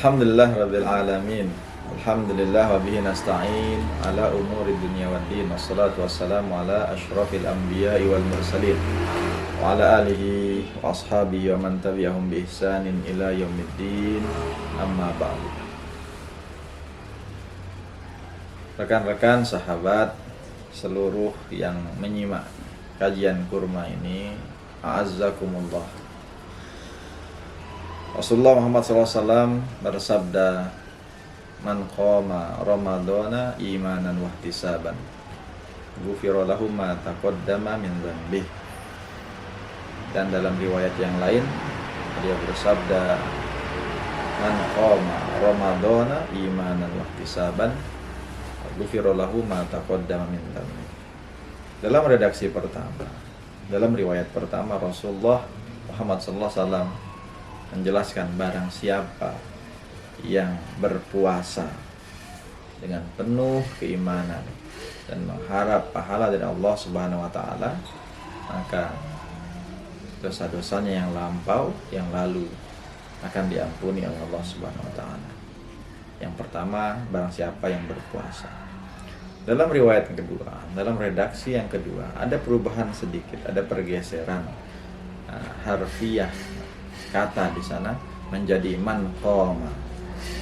Alhamdulillah Rabbil Alamin. Alhamdulillah wa bihi nasta'in ala umuri dunya waddin. Wassalatu wassalamu ala ashrafil anbiya'i wal mursalin wa ala alihi wa ashabihi wa man tabi'ahum bi ihsanin ila yaumiddin. Amma ba'du. Rekan-rekan, sahabat, seluruh yang menyimak kajian kurma ini, a'azzakumullah. Rasulullah Muhammad SAW bersabda, "Man qama Ramadana imanan wa ihtisaban, ghufira lahu ma taqaddama min dhanbih." Dan dalam riwayat yang lain, dia bersabda, "Man qama Ramadana imanan wa ihtisaban, ghufira lahu ma taqaddama min dhanbih." Dalam redaksi pertama, dalam riwayat pertama, Rasulullah Muhammad SAW menjelaskan barang siapa yang berpuasa dengan penuh keimanan dan mengharap pahala dari Allah Subhanahu wa taala, maka dosa-dosanya yang lampau, yang lalu akan diampuni oleh Allah Subhanahu wa taala. Yang pertama, barang siapa yang berpuasa. Dalam riwayat yang kedua, dalam redaksi yang kedua, ada perubahan sedikit, ada pergeseran harfiah kata di sana menjadi man qama,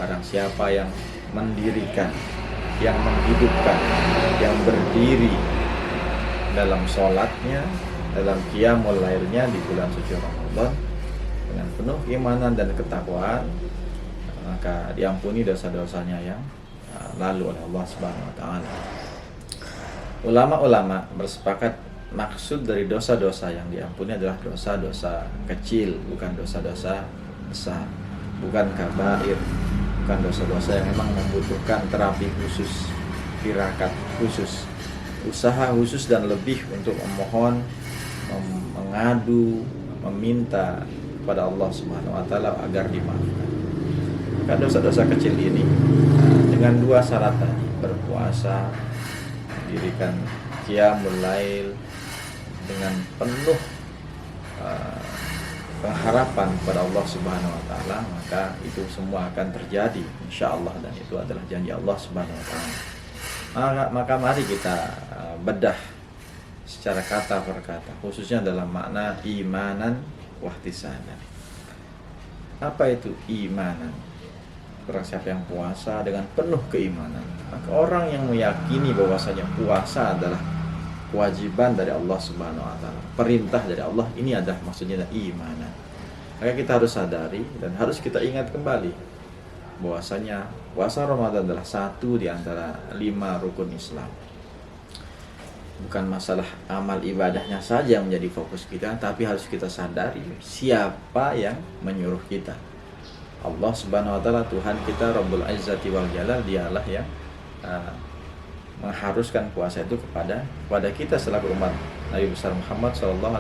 barang siapa yang mendirikan, yang menghidupkan, yang berdiri dalam sholatnya, dalam qiyamul lailnya di bulan suci Ramadan dengan penuh keimanan dan ketakwaan, maka diampuni dosa-dosanya yang lalu oleh Allah Subhanahu wa taala. Ulama-ulama bersepakat maksud dari dosa-dosa yang diampuni adalah dosa-dosa kecil, bukan dosa-dosa besar, bukan kabair, bukan dosa-dosa yang memang membutuhkan terapi khusus, tirakat khusus, usaha khusus dan lebih untuk memohon, mengadu, meminta kepada Allah Subhanahu wa taala agar dimaafkan. Maka dosa-dosa kecil ini dengan dua syarat tadi, berpuasa, mendirikan qiyamul lail dengan penuh pengharapan kepada Allah Subhanahu wa taala, maka itu semua akan terjadi insyaallah, dan itu adalah janji Allah Subhanahu wa taala. Maka mari kita bedah secara kata per kata, khususnya dalam makna imanan wa ihtisaban. Apa itu imanan? Barang siapa yang puasa dengan penuh keimanan, maka orang yang meyakini bahwasanya puasa adalah kewajiban dari Allah Subhanahu wa taala, perintah dari Allah, ini adalah maksudnya imanan. Maka kita harus sadari dan harus kita ingat kembali bahwasanya puasa Ramadan adalah satu di antara 5 rukun Islam. Bukan masalah amal ibadahnya saja yang menjadi fokus kita, tapi harus kita sadari siapa yang menyuruh kita. Allah Subhanahu wa taala, Tuhan kita, Rabbul Izzati wal Jalal, dialah yang mengharuskan puasa itu kepada kita selaku umat Nabi besar Muhammad SAW.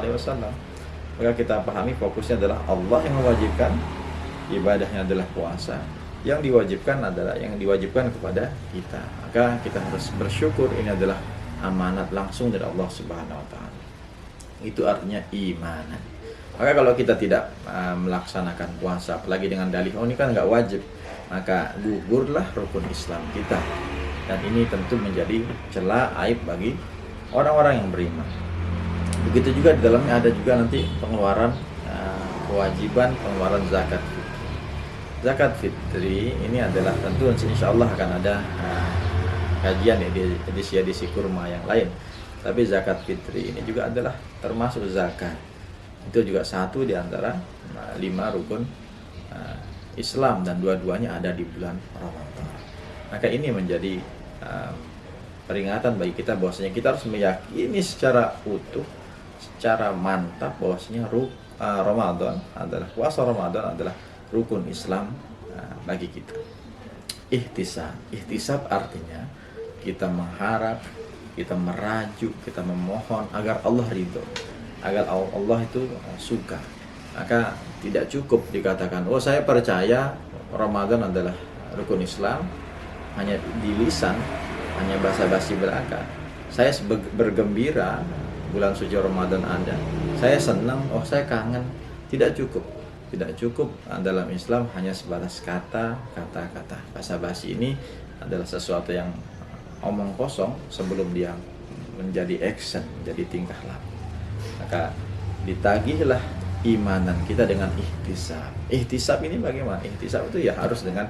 Maka kita pahami fokusnya adalah Allah yang mewajibkan, ibadahnya adalah puasa, yang diwajibkan kepada kita. Maka kita harus bersyukur, ini adalah amanat langsung dari Allah Subhanahu wa taala. Itu artinya imanan. Maka kalau kita tidak melaksanakan puasa, apalagi dengan dalih ini kan nggak wajib, maka gugurlah rukun Islam kita. Dan ini tentu menjadi celah aib bagi orang-orang yang beriman. Begitu juga di dalamnya ada juga nanti pengeluaran kewajiban pengeluaran zakat fitri. Zakat fitri ini adalah tentu insya Allah akan ada kajian ya di edisi kurma yang lain. Tapi zakat fitri ini juga adalah termasuk zakat. Itu juga satu di antara 5 rukun Islam, dan dua-duanya ada di bulan Ramadan. Maka ini menjadi peringatan bagi kita bahwasanya kita harus meyakini secara utuh, secara mantap bahwasanya Ramadan adalah, puasa Ramadan adalah rukun Islam bagi kita. Ihtisab artinya kita mengharap, kita merajuk, kita memohon agar Allah ridho, agar Allah itu suka. Maka tidak cukup dikatakan, oh saya percaya Ramadan adalah rukun Islam, hanya di lisan, hanya basa-basi belaka. Saya bergembira bulan suci Ramadan ada, saya senang, oh saya kangen. Tidak cukup. Tidak cukup dalam Islam hanya sebatas kata-kata. Basa-basi ini adalah sesuatu yang omong kosong sebelum dia menjadi action, menjadi tingkah laku. Maka ditagihlah imanan kita dengan ihtisab. Ihtisab ini bagaimana? Ihtisab itu ya harus dengan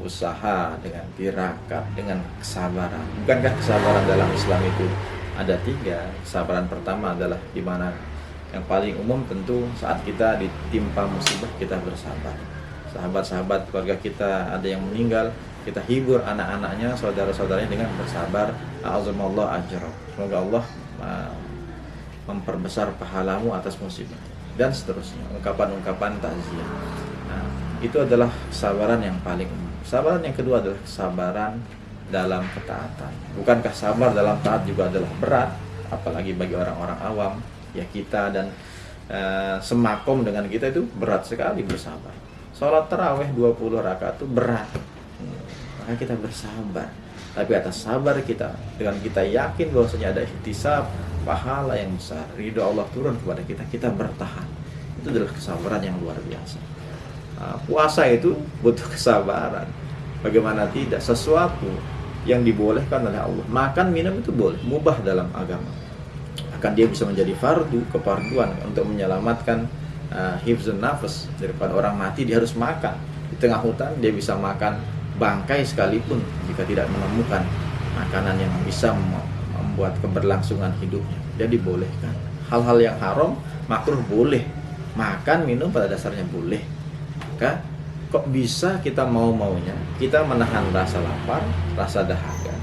usaha, dengan tirakat, dengan kesabaran. Bukankah kesabaran dalam Islam itu ada 3? Kesabaran pertama adalah di mana yang paling umum tentu saat kita ditimpa musibah kita bersabar. Sahabat-sahabat keluarga kita ada yang meninggal, kita hibur anak-anaknya, saudara-saudaranya dengan bersabar. Azamallahu ajra. Semoga Allah memperbesar pahalamu atas musibah dan seterusnya. Ungkapan-ungkapan takziah. Nah, itu adalah kesabaran yang paling umum. Kesabaran yang kedua adalah kesabaran dalam ketaatan. Bukankah sabar dalam taat juga adalah berat, apalagi bagi orang-orang awam? Ya kita dan semakom dengan kita itu berat sekali bersabar. Sholat tarawih 20 rakaat itu berat, maka kita bersabar. Tapi atas sabar kita, dengan kita yakin bahwasanya ada ihtisab, pahala yang besar, ridho Allah turun kepada kita, kita bertahan. Itu adalah kesabaran yang luar biasa. Puasa itu butuh kesabaran. Bagaimana tidak, sesuatu yang dibolehkan oleh Allah, makan minum itu boleh, mubah dalam agama. Akan dia bisa menjadi fardu, kefarduan untuk menyelamatkan hifzun nafas, daripada orang mati dia harus makan. Di tengah hutan dia bisa makan bangkai sekalipun jika tidak menemukan makanan yang bisa membuat keberlangsungan hidupnya. Dia dibolehkan. Hal-hal yang haram, makruh boleh. Makan, minum pada dasarnya boleh. Maka kok bisa kita mau-maunya, kita menahan rasa lapar, rasa dahaga.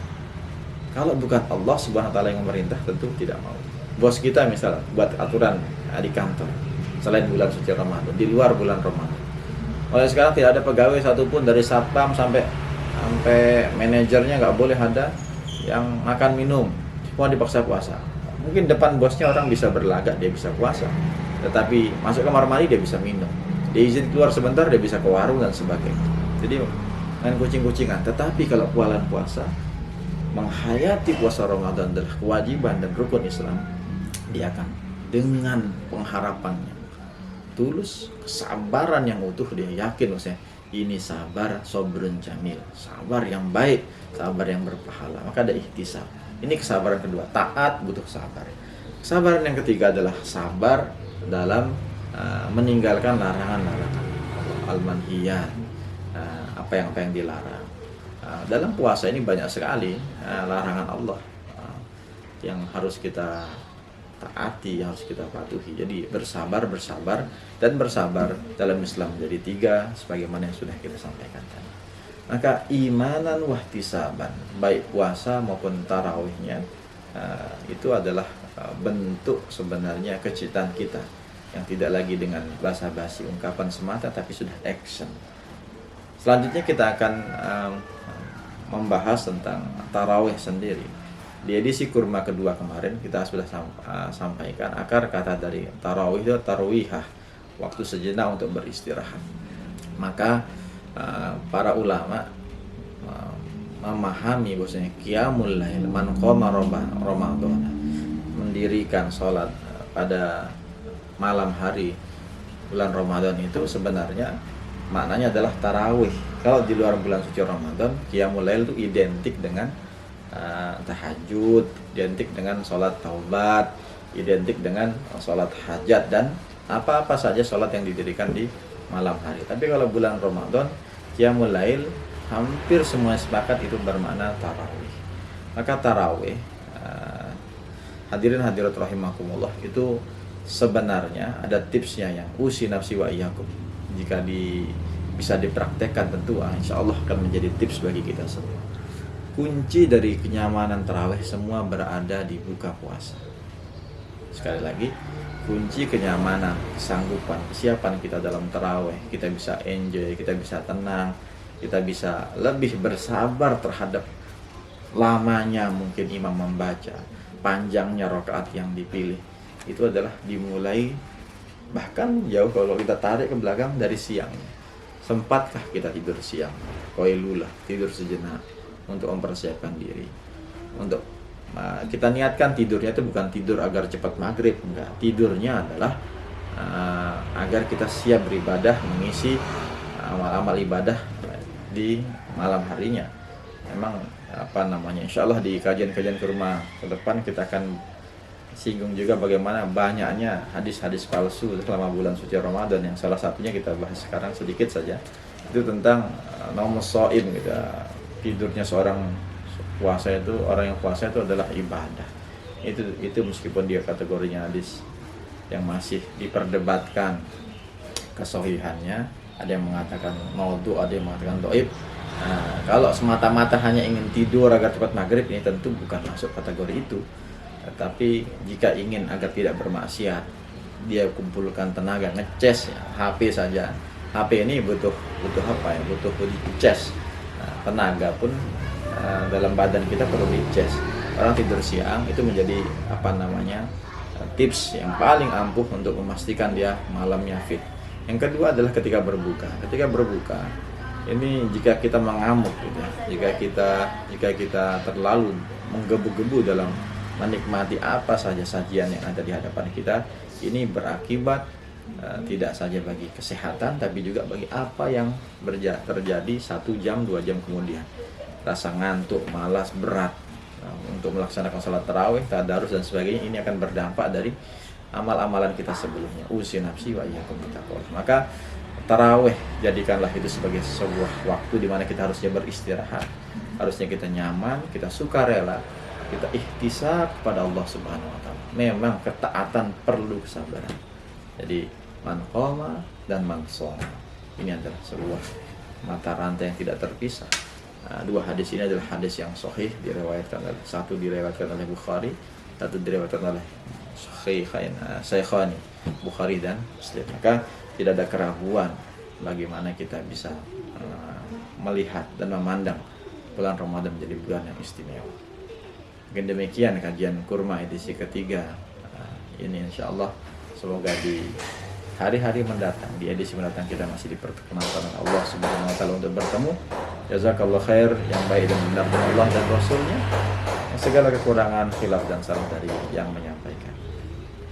Kalau bukan Allah Subhanahu wa taala yang memerintah, tentu tidak mau. Bos kita misalnya buat aturan di kantor selain bulan suci Ramadan, di luar bulan Ramadan. Oleh sekarang tidak ada pegawai satupun dari satpam sampai manajernya nggak boleh ada yang makan minum, semua dipaksa puasa. Mungkin depan bosnya orang bisa berlagak, dia bisa puasa, tetapi masuk kamar mandi dia bisa minum, dia izin keluar sebentar dia bisa ke warung dan sebagainya. Jadi main kucing-kucingan. Tetapi kalau bulan puasa, menghayati puasa Ramadan adalah kewajiban dan rukun Islam, dia akan dengan pengharapannya tulus, kesabaran yang utuh, dia yakin maksudnya ini sabar sobrun jamil, sabar yang baik, sabar yang berpahala. Maka ada ihtisab. Ini kesabaran kedua, taat butuh sabar. Kesabaran yang ketiga adalah sabar dalam meninggalkan larangan-larangan, al-manhiyat, apa yang dilarang. Dalam puasa ini banyak sekali larangan Allah yang harus kita taati, yang harus kita patuhi. Jadi bersabar, dan bersabar dalam Islam menjadi 3 sebagaimana yang sudah kita sampaikan tadi. Maka imanan wahtisaban, baik puasa maupun tarawihnya, itu adalah bentuk sebenarnya kecintaan kita yang tidak lagi dengan basa-basi ungkapan semata, tapi sudah action. Selanjutnya kita akan membahas tentang tarawih sendiri. Di edisi kurma kedua kemarin kita sudah sampaikan akar kata dari tarawih itu tarwihah, waktu sejenak untuk beristirahat. Maka para ulama memahami bahwasanya qiyamul lail man qama Ramadan, mendirikan sholat pada malam hari bulan Ramadan itu sebenarnya maknanya adalah tarawih. Kalau di luar bulan suci Ramadan, qiyamul lail itu identik dengan tahajud, identik dengan sholat taubat, identik dengan sholat hajat dan apa-apa saja sholat yang didirikan di malam hari. Tapi kalau bulan Ramadan, qiyamul lail hampir semua sepakat itu bermakna tarawih. Maka tarawih, hadirin hadirat rahimakumullah, itu sebenarnya ada tipsnya yang usi nafsi wa iyyakum. Jika bisa dipraktekkan tentu insya Allah akan menjadi tips bagi kita semua. Kunci dari kenyamanan tarawih semua berada di buka puasa. Sekali lagi, kunci kenyamanan, kesanggupan, kesiapan kita dalam tarawih, kita bisa enjoy, kita bisa tenang, kita bisa lebih bersabar terhadap lamanya mungkin imam membaca, panjangnya rakaat yang dipilih. Itu adalah dimulai bahkan jauh kalau kita tarik ke belakang dari siangnya. Sempatkah kita tidur siang? Qailulah, tidur sejenak untuk mempersiapkan diri. Untuk kita niatkan tidurnya itu bukan tidur agar cepat maghrib, enggak. Tidurnya adalah agar kita siap beribadah, mengisi amal-amal ibadah di malam harinya. Memang insya Allah di kajian-kajian kurma ke depan kita akan singgung juga bagaimana banyaknya hadis-hadis palsu selama bulan suci Ramadan, yang salah satunya kita bahas sekarang sedikit saja, itu tentang naumus shaim gitu. Tidurnya seorang puasa itu, orang yang puasa itu adalah ibadah. Itu meskipun dia kategorinya hadis yang masih diperdebatkan kesahihannya, ada yang mengatakan maudhu, ada yang mengatakan dhaif. Kalau semata-mata hanya ingin tidur agar cepat maghrib, ini tentu bukan masuk kategori itu. Tetapi jika ingin agar tidak bermaksiat, dia kumpulkan tenaga ngecas ya, HP saja. HP ini butuh apa ya? Butuh dicas. Tenaga pun dalam badan kita perlu dicas. Orang tidur siang itu menjadi tips yang paling ampuh untuk memastikan dia malamnya fit. Yang kedua adalah ketika berbuka. Ketika berbuka ini jika kita mengamuk gitu ya, jika kita terlalu menggebu-gebu dalam menikmati apa saja sajian yang ada di hadapan kita, ini berakibat tidak saja bagi kesehatan tapi juga bagi apa yang terjadi 1 jam 2 jam kemudian. Rasa ngantuk, malas, berat untuk melaksanakan salat tarawih, tadarus dan sebagainya, ini akan berdampak dari amal-amalan kita sebelumnya. Usi nafsi wa iyyakum bittaqwa. Maka tarawih jadikanlah itu sebagai sebuah waktu di mana kita harusnya beristirahat, harusnya kita nyaman, kita sukarela, kita ihtisab kepada Allah Subhanahu wa taala. Memang ketaatan perlu kesabaran. Jadi man qama dan man shoma, ini adalah sebuah mata rantai yang tidak terpisah. Dua hadis ini adalah hadis yang sahih, satu diriwayatkan oleh Bukhari, satu diriwayatkan oleh Syaikhain Bukhari dan Muslim. Maka tidak ada keraguan bagaimana kita bisa melihat dan memandang bulan Ramadan menjadi bulan yang istimewa. Mungkin demikian kajian kurma edisi ketiga ini, insya Allah semoga di hari-hari mendatang, di edisi mendatang kita masih diperkenankan oleh Allah Subhanahu wa taala untuk bertemu. Jazakallah khair, yang baik dan benar dari Allah dan Rasulnya, yang segala kekurangan, khilaf dan salah dari yang menyampaikan.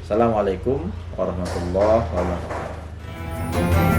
Assalamualaikum warahmatullahi wabarakatuh.